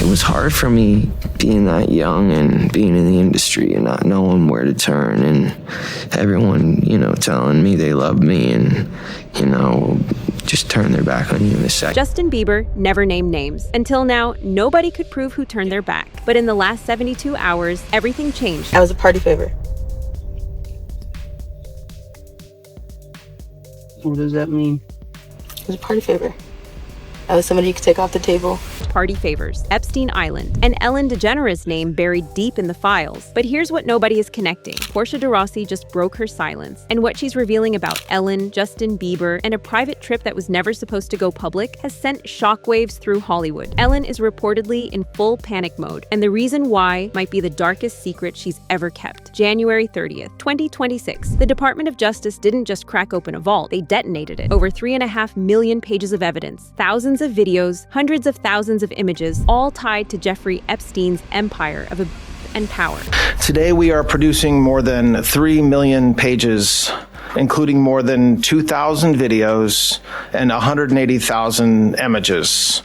It was hard for me being that young and being in the industry and not knowing where to turn, and everyone, telling me they love me and, just turn their back on you in a second. Justin Bieber never named names. Until now, nobody could prove who turned their back. But in the last 72 hours, everything changed. I was a party favor. What does that mean? I was a party favor. I was somebody you could take off the table. Party favors, Epstein Island, and Ellen DeGeneres' name buried deep in the files. But here's what nobody is connecting. Portia de Rossi just broke her silence. And what she's revealing about Ellen, Justin Bieber, and a private trip that was never supposed to go public has sent shockwaves through Hollywood. Ellen is reportedly in full panic mode, and the reason why might be the darkest secret she's ever kept. January 30th, 2026. The Department of Justice didn't just crack open a vault, they detonated it. Over 3.5 million pages of evidence, thousands of videos, hundreds of thousands of images, all tied to Jeffrey Epstein's empire of and power. Today we are producing more than 3 million pages, including more than 2,000 videos and 180,000 images.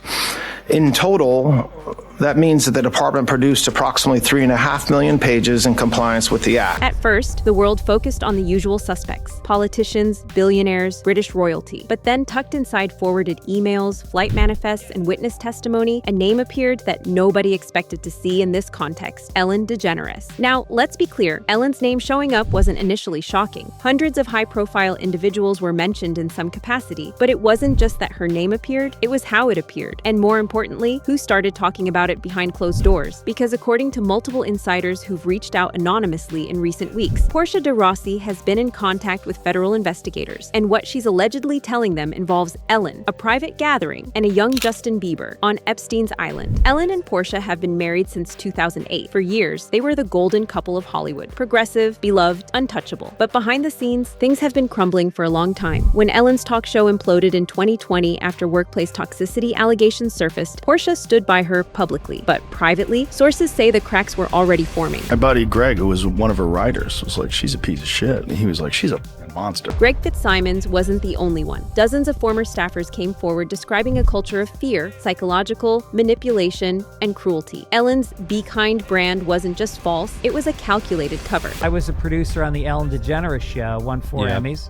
In total, that means that the department produced approximately 3.5 million pages in compliance with the act. At first, the world focused on the usual suspects: politicians, billionaires, British royalty. But then, tucked inside forwarded emails, flight manifests, and witness testimony, a name appeared that nobody expected to see in this context: Ellen DeGeneres. Now, let's be clear, Ellen's name showing up wasn't initially shocking. Hundreds of high-profile individuals were mentioned in some capacity, but it wasn't just that her name appeared, it was how it appeared. And more importantly, who started talking about it behind closed doors. Because according to multiple insiders who've reached out anonymously in recent weeks, Portia de Rossi has been in contact with federal investigators, and what she's allegedly telling them involves Ellen, a private gathering, and a young Justin Bieber on Epstein's Island. Ellen and Portia have been married since 2008. For years, they were the golden couple of Hollywood: progressive, beloved, untouchable. But behind the scenes, things have been crumbling for a long time. When Ellen's talk show imploded in 2020 after workplace toxicity allegations surfaced, Portia stood by her publicly. But privately, sources say the cracks were already forming. My buddy Greg, who was one of her writers, was like, she's a piece of shit. And he was like, she's a monster. Greg Fitzsimons wasn't the only one. Dozens of former staffers came forward describing a culture of fear, psychological manipulation, and cruelty. Ellen's Be Kind brand wasn't just false, it was a calculated cover. I was a producer on the Ellen DeGeneres show, won 4 Emmys.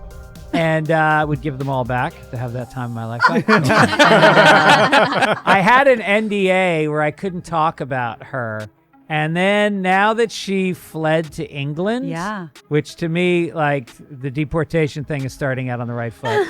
And would give them all back to have that time in my life. I had an NDA where I couldn't talk about her. And then now that she fled to England, which to me, like, the deportation thing is starting out on the right foot.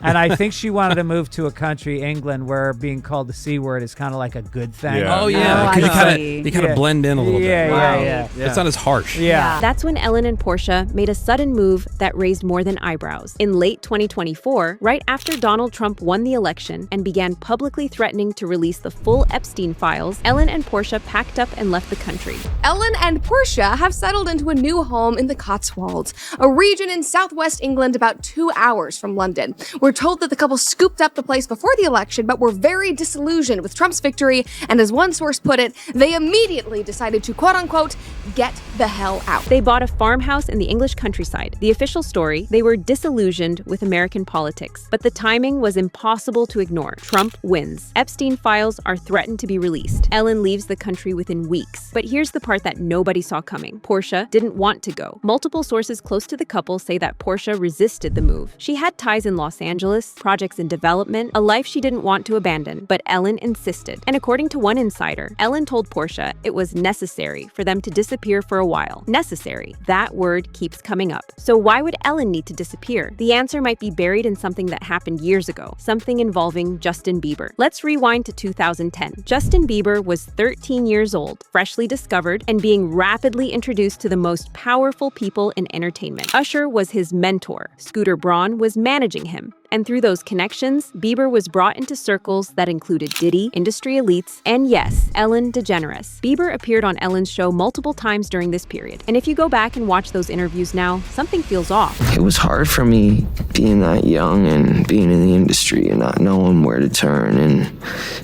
And I think she wanted to move to a country, England, where being called the C word is kind of like a good thing. Yeah. Oh, yeah. Because you kind of blend in a little bit. Yeah. It's not as harsh. Yeah. That's when Ellen and Portia made a sudden move that raised more than eyebrows. In late 2024, right after Donald Trump won the election and began publicly threatening to release the full Epstein files, Ellen and Portia packed up and left the country. Ellen and Portia have settled into a new home in the Cotswolds, a region in southwest England about 2 hours from London. We're told that the couple scooped up the place before the election, but were very disillusioned with Trump's victory, and as one source put it, they immediately decided to, quote-unquote, get the hell out. They bought a farmhouse in the English countryside. The official story, they were disillusioned with American politics, but the timing was impossible to ignore. Trump wins. Epstein files are threatened to be released. Ellen leaves the country within weeks. But here's the part that nobody saw coming. Portia didn't want to go. Multiple sources close to the couple say that Portia resisted the move. She had ties in Los Angeles, projects in development, a life she didn't want to abandon, but Ellen insisted. And according to one insider, Ellen told Portia it was necessary for them to disappear for a while. Necessary. That word keeps coming up. So why would Ellen need to disappear? The answer might be buried in something that happened years ago, something involving Justin Bieber. Let's rewind to 2010. Justin Bieber was 13 years old, freshly discovered, and being rapidly introduced to the most powerful people in entertainment. Usher was his mentor. Scooter Braun was managing him. And through those connections, Bieber was brought into circles that included Diddy, industry elites, and yes, Ellen DeGeneres. Bieber appeared on Ellen's show multiple times during this period. And if you go back and watch those interviews now, something feels off. It was hard for me being that young and being in the industry and not knowing where to turn, and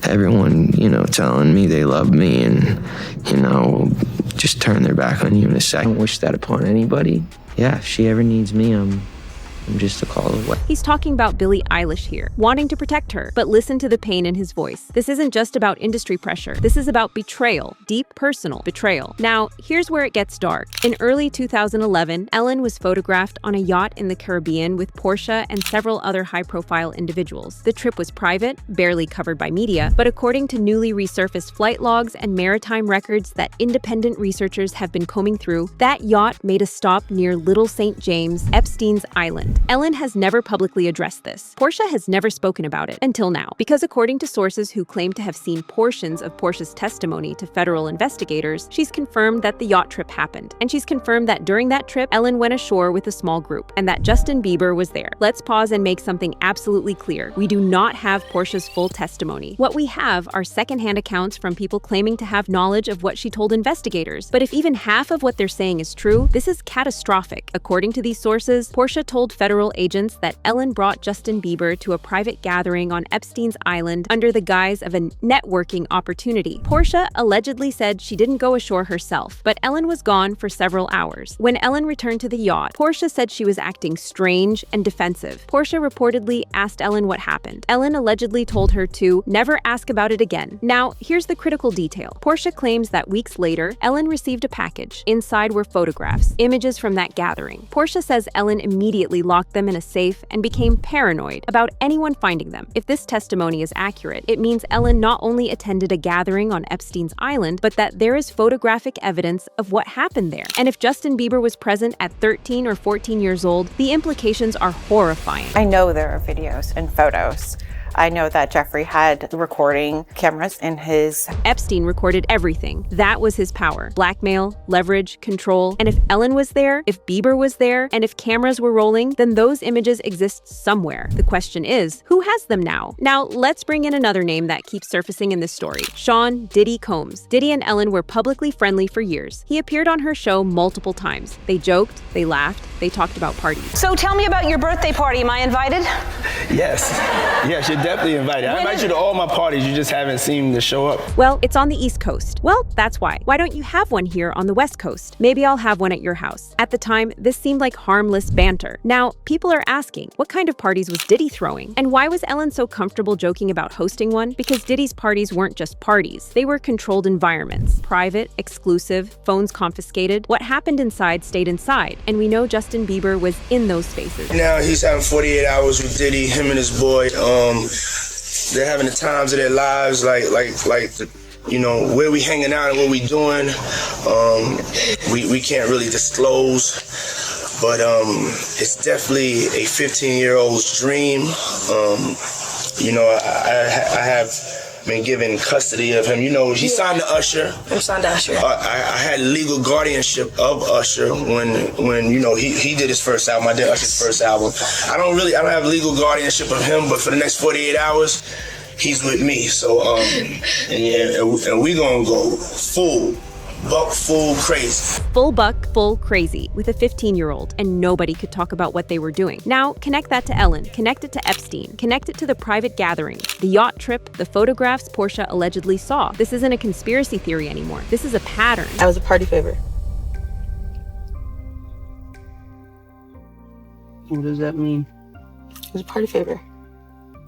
everyone, telling me they love me and, just turn their back on you in a second. I don't wish that upon anybody. Yeah, if she ever needs me, I'm I'm just a call away. He's talking about Billie Eilish here, wanting to protect her. But listen to the pain in his voice. This isn't just about industry pressure. This is about betrayal, deep personal betrayal. Now, here's where it gets dark. In early 2011, Ellen was photographed on a yacht in the Caribbean with Portia and several other high-profile individuals. The trip was private, barely covered by media, but according to newly resurfaced flight logs and maritime records that independent researchers have been combing through, that yacht made a stop near Little St. James, Epstein's Island. Ellen has never publicly addressed this. Portia has never spoken about it until now, because according to sources who claim to have seen portions of Portia's testimony to federal investigators, she's confirmed that the yacht trip happened. And she's confirmed that during that trip, Ellen went ashore with a small group, and that Justin Bieber was there. Let's pause and make something absolutely clear. We do not have Portia's full testimony. What we have are secondhand accounts from people claiming to have knowledge of what she told investigators. But if even half of what they're saying is true, this is catastrophic. According to these sources, Portia told federal agents that Ellen brought Justin Bieber to a private gathering on Epstein's Island under the guise of a networking opportunity. Portia allegedly said she didn't go ashore herself, but Ellen was gone for several hours. When Ellen returned to the yacht, Portia said she was acting strange and defensive. Portia reportedly asked Ellen what happened. Ellen allegedly told her to never ask about it again. Now, here's the critical detail. Portia claims that weeks later, Ellen received a package. Inside were photographs, images from that gathering. Portia says Ellen immediately locked them in a safe and became paranoid about anyone finding them. If this testimony is accurate, it means Ellen not only attended a gathering on Epstein's Island, but that there is photographic evidence of what happened there. And if Justin Bieber was present at 13 or 14 years old, the implications are horrifying. I know there are videos and photos. I know that Jeffrey had recording cameras in his... Epstein recorded everything. That was his power. Blackmail, leverage, control. And if Ellen was there, if Bieber was there, and if cameras were rolling, then those images exist somewhere. The question is, who has them now? Now, let's bring in another name that keeps surfacing in this story. Sean Diddy Combs. Diddy and Ellen were publicly friendly for years. He appeared on her show multiple times. They joked, they laughed, they talked about parties. So tell me about your birthday party. Am I invited? Yes. Yes, you're definitely invited. I invite you to all my parties. You just haven't seemed to show up. Well, it's on the East Coast. Well, that's why. Why don't you have one here on the West Coast? Maybe I'll have one at your house. At the time, this seemed like harmless banter. Now, people are asking, what kind of parties was Diddy throwing? And why was Ellen so comfortable joking about hosting one? Because Diddy's parties weren't just parties. They were controlled environments. Private, exclusive, phones confiscated. What happened inside stayed inside. And we know Justin Bieber was in those spaces. Now he's having 48 hours with Diddy, him and his boy. They're having the times of their lives, like you know, where we hanging out and what we doing. We can't really disclose, but it's definitely a 15-year-old's dream. You know, I have been given custody of him. You know, he signed to Usher. I'm signed to Usher. I had legal guardianship of Usher when you know he did his first album. I did Usher's first album. I don't have legal guardianship of him, but for the next 48 hours, he's with me. So and we gonna go full crazy. Full buck, full crazy, with a 15-year-old, and nobody could talk about what they were doing. Now, connect that to Ellen, connect it to Epstein, connect it to the private gatherings, the yacht trip, the photographs Portia allegedly saw. This isn't a conspiracy theory anymore. This is a pattern. I was a party favor. What does that mean? It was a party favor.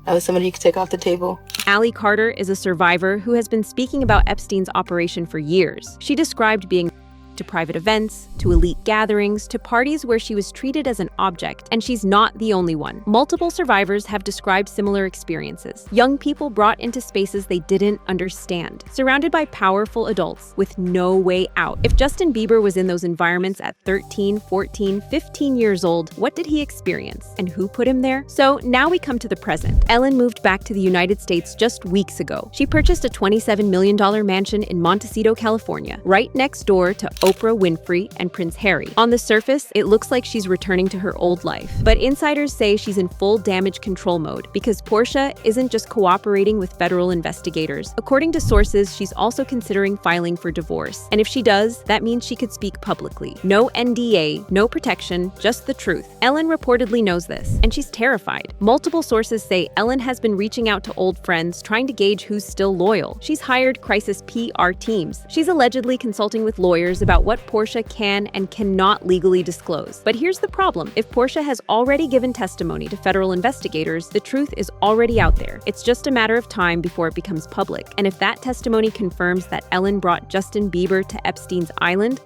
I was somebody you could take off the table. Allie Carter is a survivor who has been speaking about Epstein's operation for years. She described being to private events, to elite gatherings, to parties where she was treated as an object, and she's not the only one. Multiple survivors have described similar experiences. Young people brought into spaces they didn't understand, surrounded by powerful adults with no way out. If Justin Bieber was in those environments at 13, 14, 15 years old, what did he experience, and who put him there? So now we come to the present. Ellen moved back to the United States just weeks ago. She purchased a $27 million mansion in Montecito, California, right next door to Oprah Winfrey and Prince Harry. On the surface, it looks like she's returning to her old life, but insiders say she's in full damage control mode because Portia isn't just cooperating with federal investigators. According to sources, she's also considering filing for divorce, and if she does, that means she could speak publicly. No NDA, no protection, just the truth. Ellen reportedly knows this, and she's terrified. Multiple sources say Ellen has been reaching out to old friends trying to gauge who's still loyal. She's hired crisis PR teams. She's allegedly consulting with lawyers about about what Portia can and cannot legally disclose. But here's the problem. If Portia has already given testimony to federal investigators, the truth is already out there. It's just a matter of time before it becomes public. And if that testimony confirms that Ellen brought Justin Bieber to Epstein's island,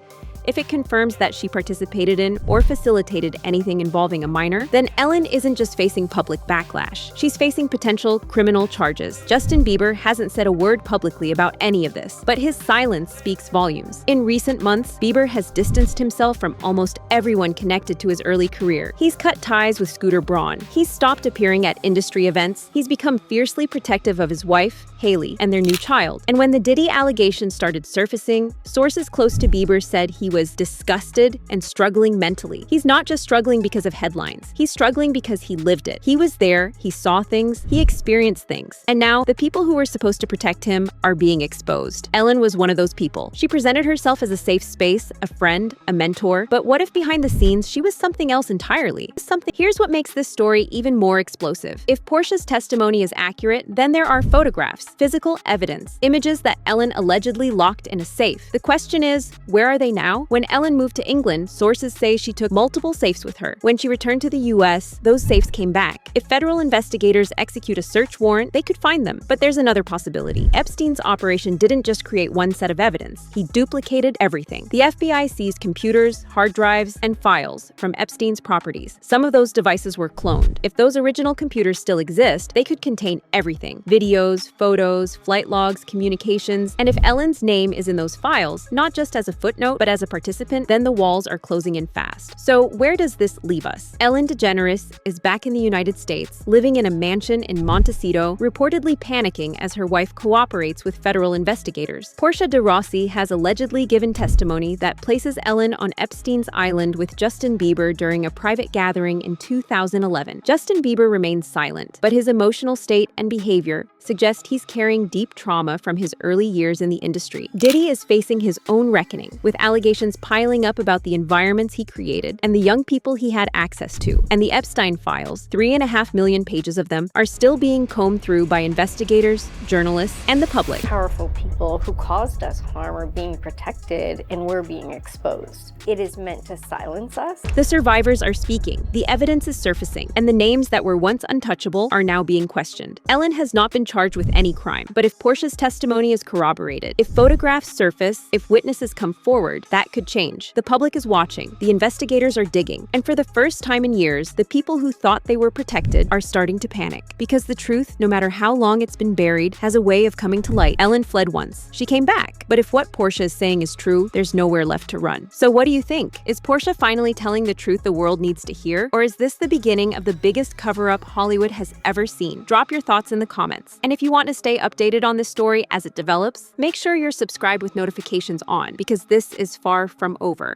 if it confirms that she participated in or facilitated anything involving a minor, then Ellen isn't just facing public backlash. She's facing potential criminal charges. Justin Bieber hasn't said a word publicly about any of this, but his silence speaks volumes. In recent months, Bieber has distanced himself from almost everyone connected to his early career. He's cut ties with Scooter Braun. He's stopped appearing at industry events. He's become fiercely protective of his wife, Hailey, and their new child. And when the Diddy allegations started surfacing, sources close to Bieber said he was disgusted and struggling mentally. He's not just struggling because of headlines. He's struggling because he lived it. He was there, he saw things, he experienced things. And now, the people who were supposed to protect him are being exposed. Ellen was one of those people. She presented herself as a safe space, a friend, a mentor. But what if behind the scenes, she was something else entirely? Here's what makes this story even more explosive. If Portia's testimony is accurate, then there are photographs, physical evidence, images that Ellen allegedly locked in a safe. The question is, where are they now? When Ellen moved to England, sources say she took multiple safes with her. When she returned to the US, those safes came back. If federal investigators execute a search warrant, they could find them. But there's another possibility. Epstein's operation didn't just create one set of evidence. He duplicated everything. The FBI seized computers, hard drives, and files from Epstein's properties. Some of those devices were cloned. If those original computers still exist, they could contain everything. Videos, photos, flight logs, communications. And if Ellen's name is in those files, not just as a footnote, but as a participant, then the walls are closing in fast. So where does this leave us? Ellen DeGeneres is back in the United States, living in a mansion in Montecito, reportedly panicking as her wife cooperates with federal investigators. Portia de Rossi has allegedly given testimony that places Ellen on Epstein's island with Justin Bieber during a private gathering in 2011. Justin Bieber remains silent, but his emotional state and behavior suggest he's carrying deep trauma from his early years in the industry. Diddy is facing his own reckoning, with allegations piling up about the environments he created and the young people he had access to. And the Epstein files, 3.5 million pages of them, are still being combed through by investigators, journalists, and the public. Powerful people who caused us harm are being protected and we're being exposed. It is meant to silence us. The survivors are speaking, the evidence is surfacing, and the names that were once untouchable are now being questioned. Ellen has not been charged with any crime, but if Portia's testimony is corroborated, if photographs surface, if witnesses come forward, that could change. The public is watching, the investigators are digging, and for the first time in years, the people who thought they were protected are starting to panic. Because the truth, no matter how long it's been buried, has a way of coming to light. Ellen fled once. She came back. But if what Portia is saying is true, there's nowhere left to run. So what do you think? Is Portia finally telling the truth the world needs to hear? Or is this the beginning of the biggest cover-up Hollywood has ever seen? Drop your thoughts in the comments. And if you want to stay updated on this story as it develops, make sure you're subscribed with notifications on, because this is far from over.